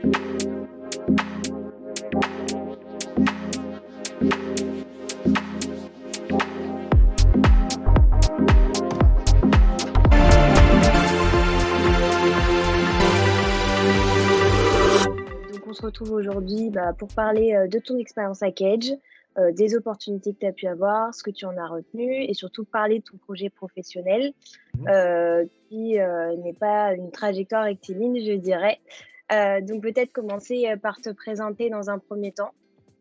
Donc, on se retrouve aujourd'hui pour parler de ton expérience à Cage, des opportunités que tu as pu avoir, ce que tu en as retenu et surtout parler de ton projet professionnel qui n'est pas une trajectoire rectiligne, je dirais. Donc, peut-être commencer par te présenter dans un premier temps.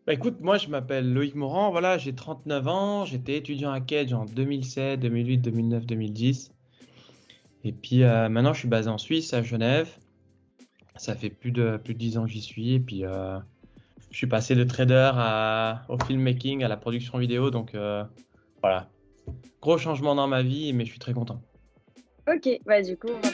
Bah écoute, moi je m'appelle Loïc Morand, voilà, j'ai 39 ans, j'étais étudiant à Cage en 2007, 2008, 2009, 2010. Et puis maintenant je suis basé en Suisse, à Genève. Ça fait plus de 10 ans que j'y suis. Et puis je suis passé de trader au filmmaking, à la production vidéo. Donc voilà, gros changement dans ma vie, mais je suis très content. Ok, du coup, on va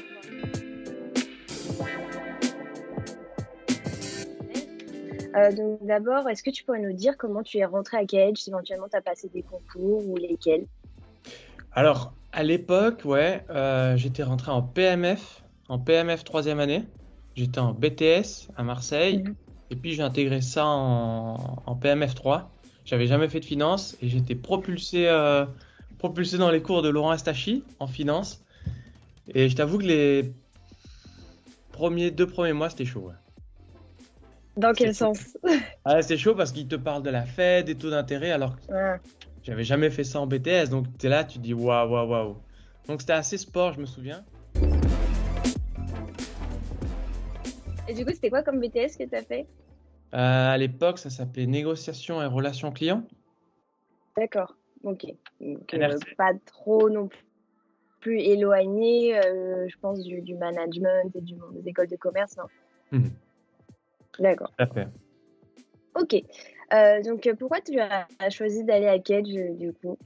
donc d'abord, est-ce que tu pourrais nous dire comment tu es rentré à Cage, si éventuellement tu as passé des concours ou lesquels? Alors à l'époque, ouais, j'étais rentré en PMF troisième année. J'étais en BTS à Marseille. Mhm. Et puis j'ai intégré ça en PMF 3. J'avais jamais fait de finance et j'étais propulsé dans les cours de Laurent Astachi en finance. Et je t'avoue que les deux premiers mois, c'était chaud. Ouais. Dans C'était quel chaud. sens? Ah, c'était chaud parce qu'il te parle de la Fed, des taux d'intérêt, alors que Ah. j'avais jamais fait ça en BTS. Donc tu es là, tu te dis waouh, waouh, waouh. Donc c'était assez sport, je me souviens. Et du coup, c'était quoi comme BTS que tu as fait? À l'époque, ça s'appelait négociation et relations clients. D'accord, ok. Donc, NRC. pas trop non plus éloigné, je pense, du management et du monde des écoles de commerce, non? Mhm, D'accord, tout à fait. ok. Donc, pourquoi tu as choisi d'aller à Cage, du coup?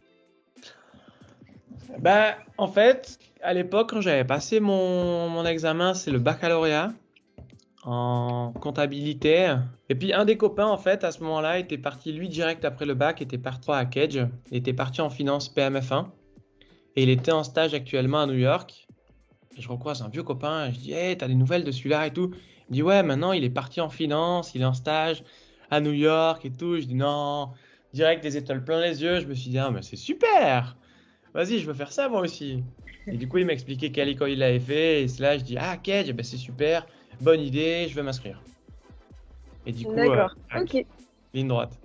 Bah, en fait, à l'époque, quand j'avais passé mon examen, c'est le baccalauréat en comptabilité. Et puis, un des copains, en fait, à ce moment-là, était parti, lui, direct après le bac, était parti à Cage. Il était parti en finance PMF1. Et il était en stage actuellement à New York. Et je recroise un vieux copain. Et je dis, hey, t'as des nouvelles de celui-là et tout. Il me dit, ouais, maintenant, il est parti en finance. Il est en stage à New York et tout. Je dis, non. Direct, des étoiles plein les yeux. Je me suis dit, ah, mais c'est super! Vas-y, je veux faire ça moi aussi. Et du coup, il m'a expliqué quelle école il avait fait. Et c'est là, je dis, ah, Cage, eh ben, c'est super, bonne idée, je vais m'inscrire. Et du coup, D'accord, tac, ok. ligne droite.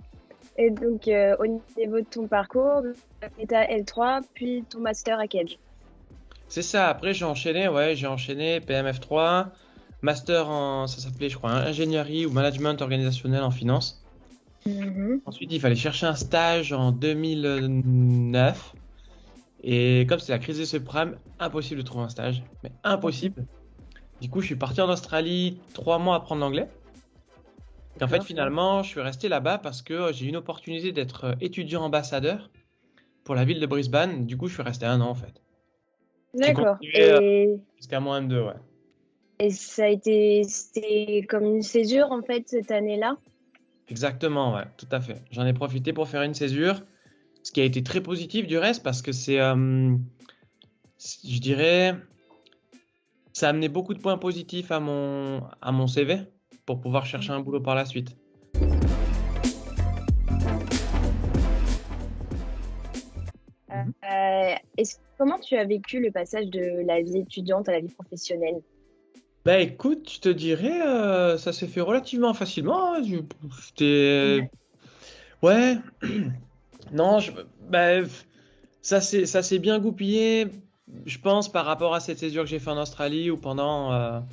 Et donc, au niveau de ton parcours, tu as fait ta L3, puis ton master à Cage. C'est ça, après j'ai enchaîné PMF3, master ça s'appelait, je crois, ingénierie ou management organisationnel en finance. Mhm. Ensuite, il fallait chercher un stage en 2009. Et comme c'est la crise des subprimes, impossible de trouver un stage. Mais impossible. Du coup, je suis parti en Australie 3 mois apprendre l'anglais. Et en fait, D'accord, finalement, je suis resté là-bas parce que j'ai eu une opportunité d'être étudiant ambassadeur pour la ville de Brisbane. Du coup, je suis resté 1 an en fait. J'ai d'accord. continué jusqu'à moins M2, ouais. Et c'était comme une césure, en fait, cette année-là? Exactement, ouais, tout à fait. J'en ai profité pour faire une césure, ce qui a été très positif du reste parce que je dirais, ça a amené beaucoup de points positifs à mon CV pour pouvoir chercher un boulot par la suite. Mhm. Comment tu as vécu le passage de la vie étudiante à la vie professionnelle? Bah écoute, je te dirais, ça s'est fait relativement facilement. Hein. J'étais, Ouais. ouais, non, bah, ça s'est bien goupillé, je pense, par rapport à cette césure que j'ai fait en Australie où pendant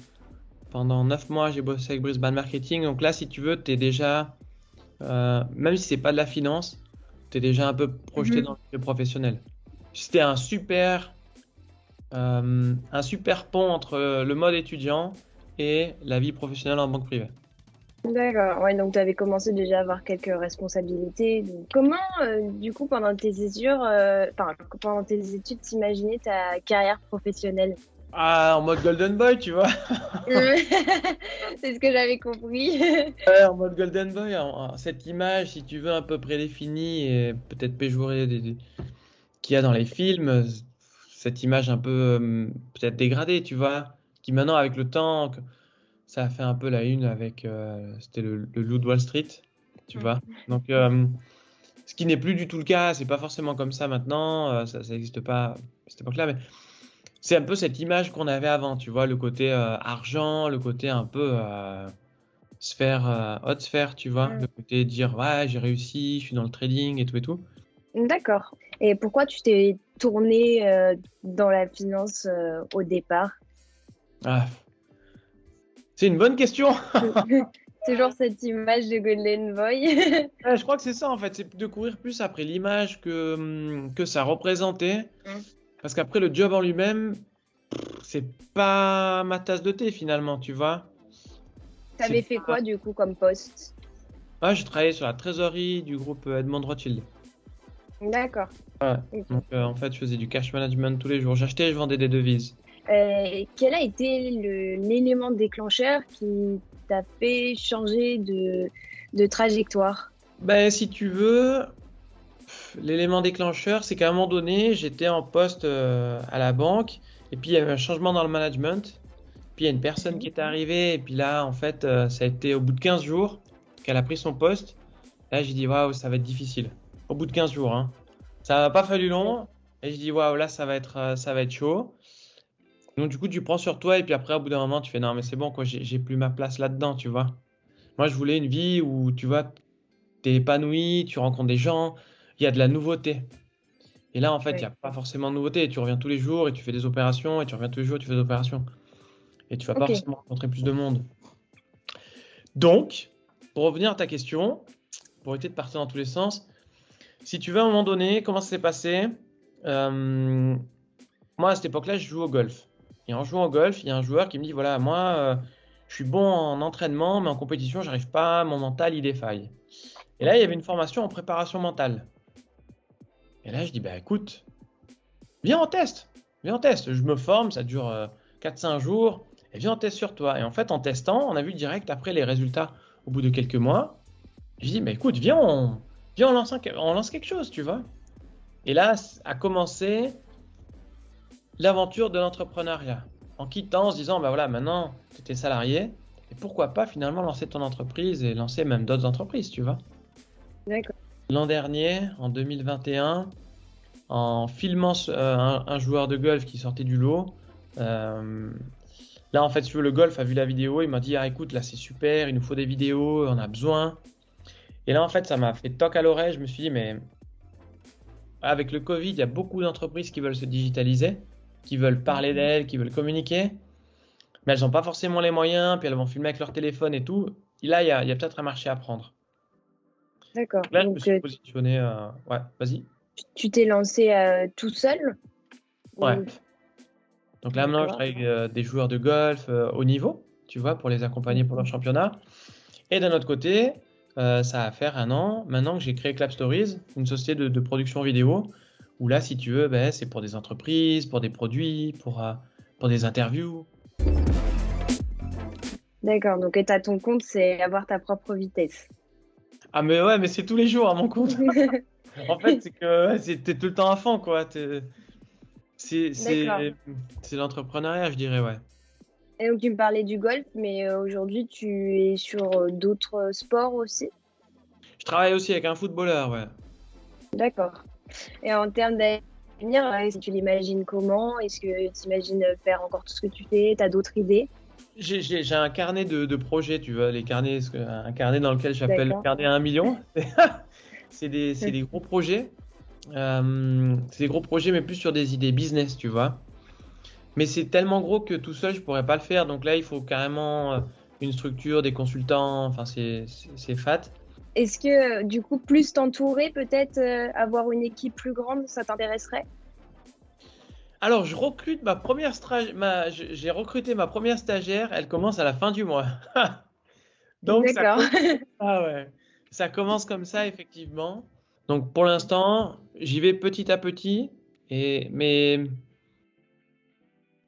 9 mois j'ai bossé avec Brisbane Marketing. Donc là, si tu veux, t'es déjà, même si c'est pas de la finance, t'es déjà un peu projeté Mhm. dans le milieu professionnel. C'était un super pont entre le mode étudiant et la vie professionnelle en banque privée. D'accord, ouais, donc tu avais commencé déjà à avoir quelques responsabilités. Donc, comment, du coup, pendant tes études, t'imaginais ta carrière professionnelle? Ah, en mode Golden Boy, tu vois. C'est ce que j'avais compris. Ouais, en mode Golden Boy, cette image, si tu veux, un peu prédéfinie et peut-être péjorée qu'il y a dans les films, cette image un peu peut-être dégradée, tu vois, qui maintenant, avec le temps, Ça a fait un peu la une avec, c'était le loup de Wall Street, tu vois. Donc, ce qui n'est plus du tout le cas, c'est pas forcément comme ça maintenant, ça n'existe pas à cette époque-là, mais c'est un peu cette image qu'on avait avant, tu vois, le côté argent, le côté un peu sphère, haute sphère, tu vois, le côté dire ouais, j'ai réussi, je suis dans le trading et tout et tout. D'accord. Et pourquoi tu t'es tourné dans la finance au départ? Ah, c'est une bonne question. Toujours cette image de Golden Boy. Ouais, je crois que c'est ça en fait, c'est de courir plus après l'image que ça représentait. Parce qu'après, le job en lui-même, c'est pas ma tasse de thé finalement, tu vois. T'avais C'est fait pas... quoi du coup comme poste? Ah, j'ai travaillé sur la trésorerie du groupe Edmond Rothschild. D'accord. Ouais. Ok. Donc en fait, je faisais du cash management tous les jours. J'achetais et je vendais des devises. Quel a été l'élément déclencheur qui t'a fait changer de trajectoire? Ben, si tu veux, l'élément déclencheur, c'est qu'à un moment donné, j'étais en poste à la banque et puis il y avait un changement dans le management. Puis il y a une personne qui est arrivée et puis là, en fait, ça a été au bout de 15 jours qu'elle a pris son poste. Là, j'ai dit, waouh, ça va être difficile. Au bout de 15 jours, hein. Ça m'a pas fallu long. Et je dis, waouh, là, ça va être chaud. Donc, du coup, tu prends sur toi. Et puis après, au bout d'un moment, tu fais, non, mais c'est bon, quoi, j'ai plus ma place là-dedans, tu vois. Moi, je voulais une vie où, tu vois, t'es épanoui, tu rencontres des gens, il y a de la nouveauté. Et là, en fait, il n'y Ouais. a pas forcément de nouveauté. Tu reviens tous les jours et tu fais des opérations. Et tu reviens tous les jours et tu fais des opérations. Et tu vas pas Ok. forcément rencontrer plus de monde. Donc, pour revenir à ta question, pour éviter de partir dans tous les sens, si tu veux, à un moment donné, comment ça s'est passé? Euh, Moi, à cette époque-là, je joue au golf. Et en jouant au golf, il y a un joueur qui me dit, voilà, moi, je suis bon en entraînement, mais en compétition, j'arrive pas, mon mental, il défaille. Et là, il y avait une formation en préparation mentale. Et là, je dis, bah écoute, viens en test. Viens en test. Je me forme, ça dure 4-5 jours. Et viens en test sur toi. Et en fait, en testant, on a vu direct après les résultats au bout de quelques mois. Je dis, bah écoute, on lance quelque chose, tu vois. Et là a commencé l'aventure de l'entrepreneuriat. En quittant, en se disant, bah voilà, maintenant, tu étais salarié, et pourquoi pas finalement lancer ton entreprise et lancer même d'autres entreprises, tu vois. D'accord. L'an dernier, en 2021, en filmant un joueur de golf qui sortait du lot, euh, là, en fait, si tu veux, le golf a vu la vidéo, il m'a dit, ah écoute, là, c'est super, il nous faut des vidéos, on a besoin. Et là, en fait, ça m'a fait toc à l'oreille, je me suis dit, mais avec le Covid, il y a beaucoup d'entreprises qui veulent se digitaliser, qui veulent parler d'elles, qui veulent communiquer, mais elles n'ont pas forcément les moyens, puis elles vont filmer avec leur téléphone et tout. Et là, il y a peut-être un marché à prendre. D'accord. Là, je me Donc, suis positionné. Ouais, vas-y. tu t'es lancé tout seul? Ouais. Ou... Donc là, maintenant, je D'accord. travaille avec des joueurs de golf haut niveau, tu vois, pour les accompagner pour leur championnat. Et d'un autre côté, ça va faire un an maintenant que j'ai créé Clap Stories, une société de production vidéo, où là, si tu veux, ben, c'est pour des entreprises, pour des produits, pour des interviews. D'accord. Donc, être à ton compte, c'est avoir ta propre vitesse. Ah mais ouais, mais c'est tous les jours à mon compte. En fait, c'est que ouais, t'es tout le temps à fond, quoi. C'est D'accord. c'est- c'est l'entrepreneuriat, je dirais, ouais. Et donc, tu me parlais du golf, mais aujourd'hui, tu es sur d'autres sports aussi? Je travaille aussi avec un footballeur, ouais. D'accord. Et en termes d'avenir, est-ce que tu l'imagines comment? Est-ce que tu imagines faire encore tout ce que tu fais? Tu as d'autres idées? J'ai un carnet de projets, tu vois, les carnets, un carnet dans lequel j'appelle le D'accord. carnet à 1 million. C'est des gros projets. C'est des gros projets, mais plus sur des idées business, tu vois. Mais c'est tellement gros que tout seul, je pourrais pas le faire. Donc là, il faut carrément une structure, des consultants. Enfin, c'est fat. Est-ce que, du coup, plus t'entourer, peut-être avoir une équipe plus grande, ça t'intéresserait? Alors, je recrute j'ai recruté ma première stagiaire. Elle commence à la fin du mois. Donc, ça D'accord. commence. Ah ouais. Ça commence comme ça, effectivement. Donc, pour l'instant, j'y vais petit à petit. Mais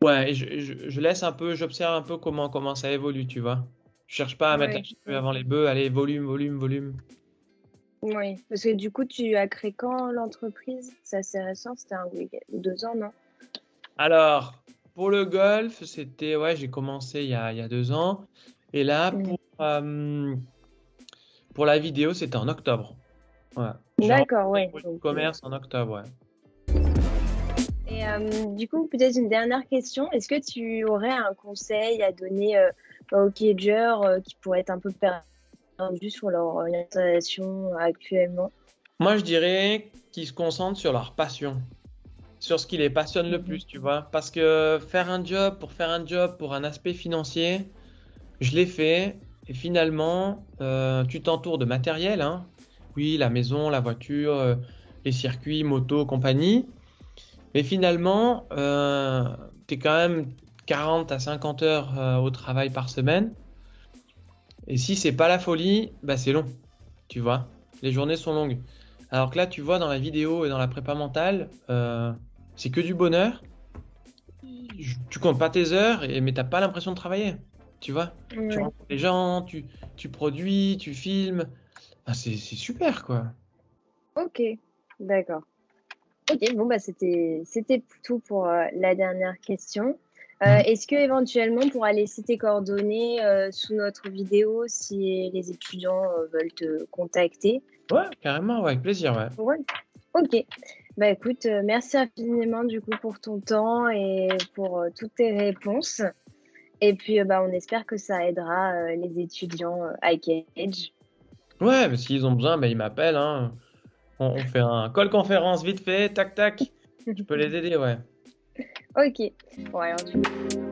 ouais, je laisse un peu, j'observe un peu comment ça évolue, tu vois. Je cherche pas à mettre la Oui, charrue avant les bœufs. Allez, volume, volume, volume. oui. Parce que du coup, tu as créé quand l'entreprise? C'est assez récent, c'était un week-end ou 2 ans, non? Alors, pour le golf, c'était, ouais, j'ai commencé il y a 2 ans. Et là, pour la vidéo, c'était en octobre. Ouais. J'ai D'accord, rencontré ouais. pour le Donc, commerce en octobre, ouais. et du coup, peut-être une dernière question. Est-ce que tu aurais un conseil à donner aux cadgers qui pourraient être un peu perdus sur leur orientation actuellement? Moi, je dirais qu'ils se concentrent sur leur passion, sur ce qui les passionne le Mhm. plus, tu vois. Parce que faire un job, pour un aspect financier, je l'ai fait. Et finalement, tu t'entoures de matériel, hein. Oui, la maison, la voiture, les circuits, moto, compagnie. Mais finalement, tu es quand même 40 à 50 heures au travail par semaine. Et si c'est pas la folie, bah c'est long, tu vois. Les journées sont longues. Alors que là, tu vois, dans la vidéo et dans la prépa mentale, c'est que du bonheur. Tu comptes pas tes heures, mais t'as pas l'impression de travailler. Tu vois? Tu Ouais. rencontres les gens, tu produis, tu filmes. Ah, c'est super, quoi. Ok, d'accord. Ok, bon bah c'était tout pour la dernière question. Mhm. Est-ce que éventuellement on pourra laisser tes coordonnées sous notre vidéo si les étudiants veulent te contacter? Ouais, carrément, ouais, avec plaisir, ouais. Ouais. Ok. Bah écoute, merci infiniment du coup pour ton temps et pour toutes tes réponses. Et puis bah on espère que ça aidera les étudiants à Cambridge. Ouais, mais s'ils ont besoin, bah, ils m'appellent, hein. On fait un call conférence vite fait, tac tac. Je peux les aider, ouais. Ok. Bon alors du coup.